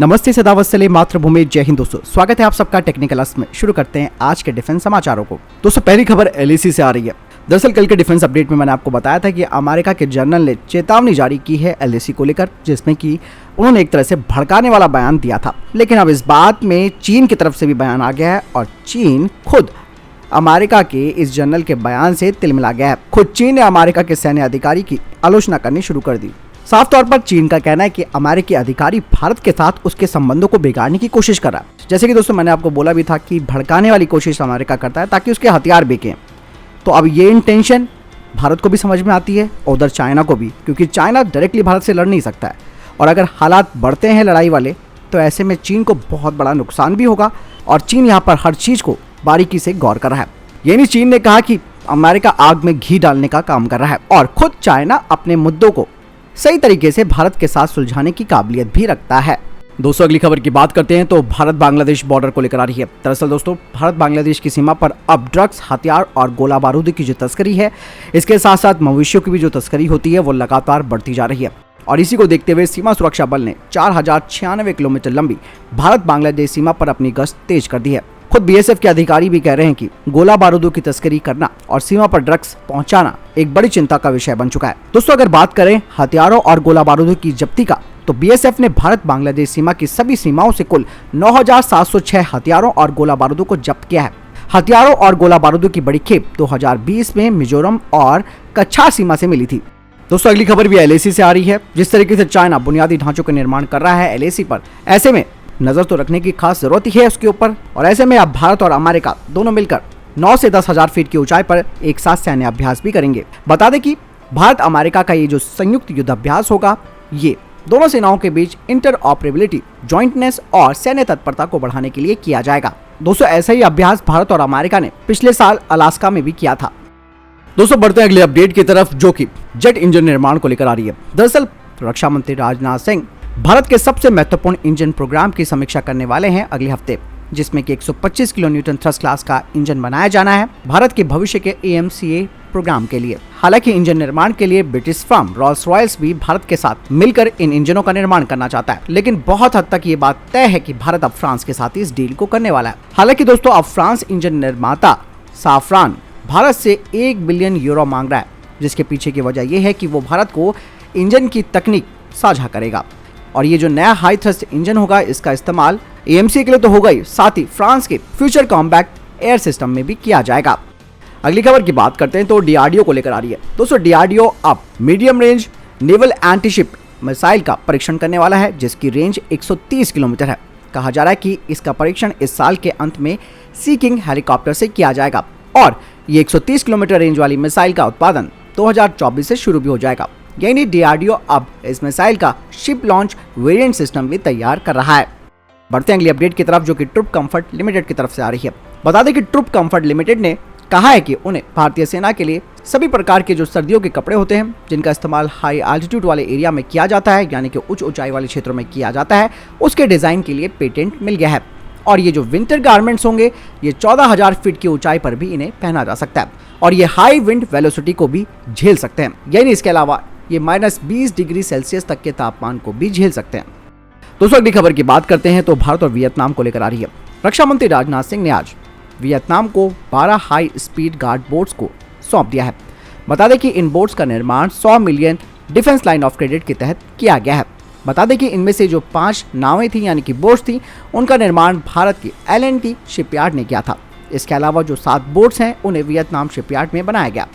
नमस्ते सदावत्सले मातृभूमि, जय हिंद दोस्तों। स्वागत है आप सबका टेक्निकल अस्क में। शुरू करते हैं आज के डिफेंस समाचारों को। दोस्तों पहली खबर एलएसी से आ रही है। दरअसल कल के डिफेंस अपडेट में मैंने आपको बताया था कि अमेरिका के जनरल ने चेतावनी जारी की है एलएसी को लेकर, जिसमें कि उन्होंने एक तरह से भड़काने वाला बयान दिया था। लेकिन अब इस बात में चीन की तरफ से भी बयान आ गया है और चीन खुद अमेरिका के इस जनरल के बयान से तिलमिला गया है। खुद चीन ने अमेरिका के सैन्य अधिकारी की आलोचना करनी शुरू कर दी। साफ तौर पर चीन का कहना है कि अमेरिकी अधिकारी भारत के साथ उसके संबंधों को बिगाड़ने की कोशिश कर रहा है। जैसे कि दोस्तों मैंने आपको बोला भी था कि भड़काने वाली कोशिश अमेरिका करता है ताकि उसके हथियार बिकें। तो अब ये इंटेंशन भारत को भी समझ में आती है और उधर चाइना को भी, क्योंकि चाइना डायरेक्टली भारत से लड़ नहीं सकता है। और अगर हालात बढ़ते हैं लड़ाई वाले तो ऐसे में चीन को बहुत बड़ा नुकसान भी होगा और चीन यहाँ पर हर चीज़ को बारीकी से गौर कर रहा है। ये नहीं चीन ने कहा कि अमेरिका आग में घी डालने का काम कर रहा है और खुद चाइना अपने मुद्दों को सही तरीके से भारत के साथ सुलझाने की काबिलियत भी रखता है। दोस्तों अगली खबर की बात करते हैं तो भारत बांग्लादेश बॉर्डर को लेकर आ रही है। दरअसल दोस्तों भारत बांग्लादेश की सीमा पर अब ड्रग्स, हथियार और गोला बारूद की जो तस्करी है, इसके साथ साथ मवेशियों की भी जो तस्करी होती है वो लगातार बढ़ती जा रही है। और इसी को देखते हुए सीमा सुरक्षा बल ने 4096 किलोमीटर लंबी भारत बांग्लादेश सीमा पर अपनी गश्त तेज कर दी है। खुद बीएसएफ के अधिकारी भी कह रहे हैं कि गोला बारूदों की तस्करी करना और सीमा पर ड्रग्स पहुंचाना एक बड़ी चिंता का विषय बन चुका है। दोस्तों अगर बात करें हथियारों और गोला बारूदों की जब्ती का, तो बीएसएफ ने भारत बांग्लादेश सीमा की सभी सीमाओं से कुल 9706 हथियारों और गोला बारूदों को जब्त किया है। हथियारों और गोला बारूदों की बड़ी खेप 2020 में मिजोरम और कच्छार सीमा से मिली थी। दोस्तों अगली खबर भी एलएसी से आ रही है। जिस तरीके से चाइना बुनियादी ढांचों का निर्माण कर रहा है एलएसी पर, ऐसे में नजर तो रखने की खास जरूरत ही है उसके ऊपर। और ऐसे में अब भारत और अमेरिका दोनों मिलकर 9 से 10,000 फीट की ऊंचाई पर एक साथ सैन्य अभ्यास भी करेंगे। बता दें कि भारत अमेरिका का ये जो संयुक्त युद्ध अभ्यास होगा, ये दोनों सेनाओं के बीच इंटर ऑपरेबिलिटी, जॉइंटनेस और सैन्य तत्परता को बढ़ाने के लिए किया जाएगा। दोस्तों ऐसा ही अभ्यास भारत और अमेरिका ने पिछले साल अलास्का में भी किया था। दोस्तों बढ़ते हैं अगले अपडेट की तरफ, जो कि जेट इंजन निर्माण को लेकर आ रही है। दरअसल रक्षा मंत्री राजनाथ सिंह भारत के सबसे महत्वपूर्ण इंजन प्रोग्राम की समीक्षा करने वाले हैं अगले हफ्ते, जिसमें कि 125 किलो न्यूटन थ्रस्ट क्लास का इंजन बनाया जाना है भारत के भविष्य के AMCA प्रोग्राम के लिए। हालांकि इंजन निर्माण के लिए ब्रिटिश फर्म रॉल्स रॉयल्स भी भारत के साथ मिलकर इन इंजनों का निर्माण करना चाहता है, लेकिन बहुत हद तक ये बात तय है कि भारत अब फ्रांस के साथ इस डील को करने वाला है। हालांकि दोस्तों अब फ्रांस इंजन निर्माता साफ्रान भारत से 1 बिलियन यूरो मांग रहा है, जिसके पीछे की वजह यह है कि वो भारत को इंजन की तकनीक साझा करेगा। और ये जो नया हाई थ्रस्ट इंजन होगा, इसका इस्तेमाल AMCA के लिए तो होगा ही, साथ ही फ्रांस के फ्यूचर कॉम्बैट एयर सिस्टम में भी किया जाएगा। अगली खबर की बात करते हैं तो DRDO को लेकर आ रही है। दोस्तों DRDO अब medium range naval antiship missile का परीक्षण करने वाला है, जिसकी रेंज 130 किलोमीटर है। कहा जा रहा है कि इसका परीक्षण इस साल के अंत में सी किंग हेलीकॉप्टर से किया जाएगा और ये 130 किलोमीटर रेंज वाली मिसाइल का उत्पादन 2024 से शुरू भी हो जाएगा। यानी DRDO अब इस मिसाइल का शिप लॉन्च वेरिएंट सिस्टम भी तैयार कर रहा है। बढ़ते हैं अगली अपडेट की तरफ, जो कि ट्रूप कंफर्ट लिमिटेड की तरफ से आ रही है। बता दें कि ट्रूप कंफर्ट लिमिटेड ने कहा है कि उन्हें भारतीय सेना के लिए सभी प्रकार के जो सर्दियों के कपड़े होते हैं, जिनका इस्तेमाल हाई एल्टीट्यूड वाले एरिया में किया जाता है, यानी कि उच्च ऊंचाई वाले क्षेत्रों में किया जाता है, उसके डिजाइन के लिए पेटेंट मिल गया है। और ये जो विंटर गारमेंट्स होंगे, ये 14,000 फीट की ऊंचाई पर भी इन्हें पहना जा सकता है और ये हाई विंड वेलोसिटी को भी झेल सकते हैं। यानी इसके अलावा ये -20 डिग्री सेल्सियस तक के तापमान को भी झेल सकते हैं। दोस्तों अगली खबर की बात करते हैं तो भारत और वियतनाम को लेकर आ रही है। रक्षा मंत्री राजनाथ सिंह ने आज वियतनाम को 12 हाई स्पीड गार्ड बोट्स को सौंप दिया है। बता दें कि इन बोट्स का निर्माण 100 million defence line of credit के तहत किया गया है। बता दें कि इनमें से जो 5 नावें थी यानी कि बोट्स थी, उनका निर्माण भारत की L&T शिपयार्ड ने किया था। इसके अलावा जो 7 बोट्स हैं उन्हें वियतनाम शिपयार्ड में बनाया गया।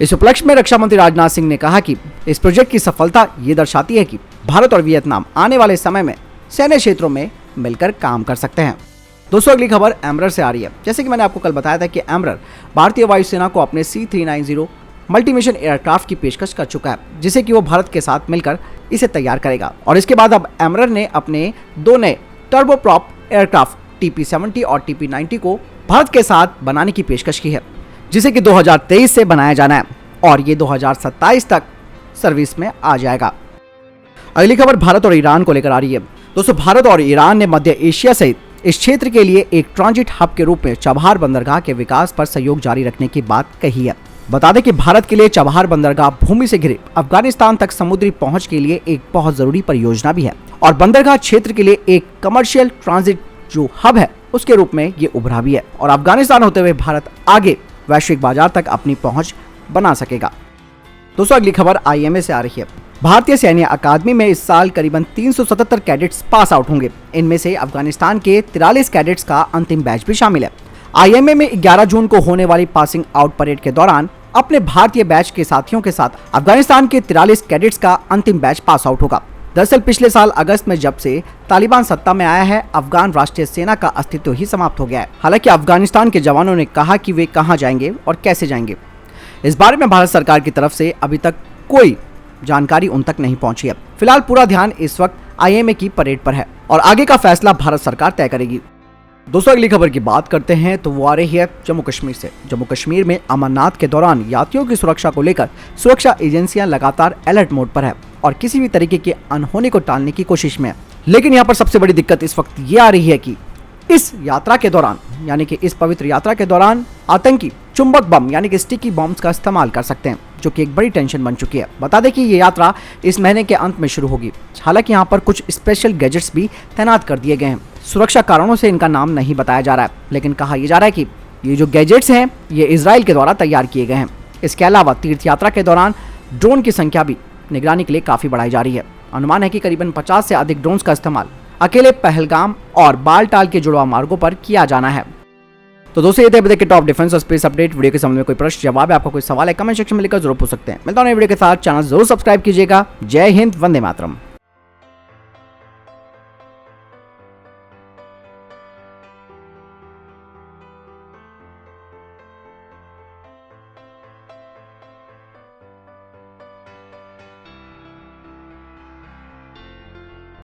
इस उपलक्ष्य में रक्षा मंत्री राजनाथ सिंह ने कहा कि इस प्रोजेक्ट की सफलता ये दर्शाती है कि भारत और वियतनाम आने वाले समय में सैन्य क्षेत्रों में मिलकर काम कर सकते हैं। दोस्तों अगली खबर एमरर से आ रही है। जैसे कि मैंने आपको कल बताया था कि एमरर भारतीय वायुसेना को अपने C390 मल्टी मिशन एयरक्राफ्ट की पेशकश कर चुका है, जिसे कि वो भारत के साथ मिलकर इसे तैयार करेगा। और इसके बाद अब एमरर ने अपने 2 नए टर्बोप्रॉप एयरक्राफ्ट TP70 और TP90 को भारत के साथ बनाने की पेशकश की है, जिसे कि 2023 से बनाया जाना है और ये 2027 तक सर्विस में आ जाएगा। अगली खबर भारत और ईरान को लेकर आ रही है। दोस्तों भारत और ईरान ने मध्य एशिया सहित इस क्षेत्र के लिए एक ट्रांजिट हब के रूप में चबहार बंदरगाह के विकास पर सहयोग जारी रखने की बात कही है। बता दें कि भारत के लिए चबहार बंदरगाह भूमि से घिरे अफगानिस्तान तक समुद्री पहुंच के लिए एक बहुत जरूरी परियोजना भी है और बंदरगाह क्षेत्र के लिए एक कमर्शियल ट्रांजिट जो हब है उसके रूप में ये उभरा भी है और अफगानिस्तान होते हुए भारत आगे वैश्विक बाजार तक अपनी पहुंच बना सकेगा। दोस्तों अगली खबर आईएमए से आ रही है। भारतीय सैन्य अकादमी में इस साल करीबन 377 कैडेट्स पास आउट होंगे। इनमें से अफगानिस्तान के 43 कैडेट्स का अंतिम बैच भी शामिल है। आईएमए में 11 जून को होने वाली पासिंग आउट परेड के दौरान अपने भारतीय बैच के साथियों के साथ अफगानिस्तान के 43 कैडेट्स का अंतिम बैच पास आउट होगा। दरअसल पिछले साल अगस्त में जब से तालिबान सत्ता में आया है, अफगान राष्ट्रीय सेना का अस्तित्व ही समाप्त हो गया है। हालांकि अफगानिस्तान के जवानों ने कहा कि वे कहां जाएंगे और कैसे जाएंगे, इस बारे में भारत सरकार की तरफ से अभी तक कोई जानकारी उन तक नहीं पहुंची है। फिलहाल पूरा ध्यान इस वक्त आईएमए की परेड पर है और आगे का फैसला भारत सरकार तय करेगी। दोस्तों अगली खबर की बात करते हैं तो वो आ रही है जम्मू कश्मीर से। जम्मू कश्मीर में अमरनाथ के दौरान यात्रियों की सुरक्षा को लेकर सुरक्षा एजेंसियां लगातार अलर्ट मोड पर है और किसी भी तरीके की अनहोनी को टालने की कोशिश में है। लेकिन यहाँ पर सबसे बड़ी दिक्कत इस वक्त ये आ रही है कि इस यात्रा के दौरान यानी कि इस पवित्र यात्रा के दौरान आतंकी चुंबक बम यानी कि स्टिकी बॉम्ब्स का इस्तेमाल कर सकते हैं, जो कि एक बड़ी टेंशन बन चुकी है। बता दें कि ये यात्रा इस महीने के अंत में शुरू होगी। हालांकि यहाँ पर कुछ स्पेशल गैजेट्स भी तैनात कर दिए गए हैं। सुरक्षा कारणों से इनका नाम नहीं बताया जा रहा है, लेकिन कहा यह जा रहा है कि ये जो गैजेट्स हैं ये इजराइल के द्वारा तैयार किए गए हैं। इसके अलावा तीर्थ यात्रा के दौरान ड्रोन की संख्या भी निगरानी के लिए काफी बढ़ाई जा रही है। अनुमान है कि करीबन 50 से अधिक ड्रोन्स का इस्तेमाल अकेले पहलगाम और बालटाल के जुड़वा मार्गों पर किया जाना है। तो दोस्तों ये थे अभी तक के टॉप डिफेंस और स्पेस अपडेट। वीडियो के संबंध में कोई प्रश्न जवाब है, आपका कोई सवाल है, कमेंट सेक्शन में लिखकर जरूर पूछ सकते हैं। मिलता हूं वीडियो के साथ, चैनल जरूर सब्सक्राइब कीजिएगा। जय हिंद, वंदे मातरम।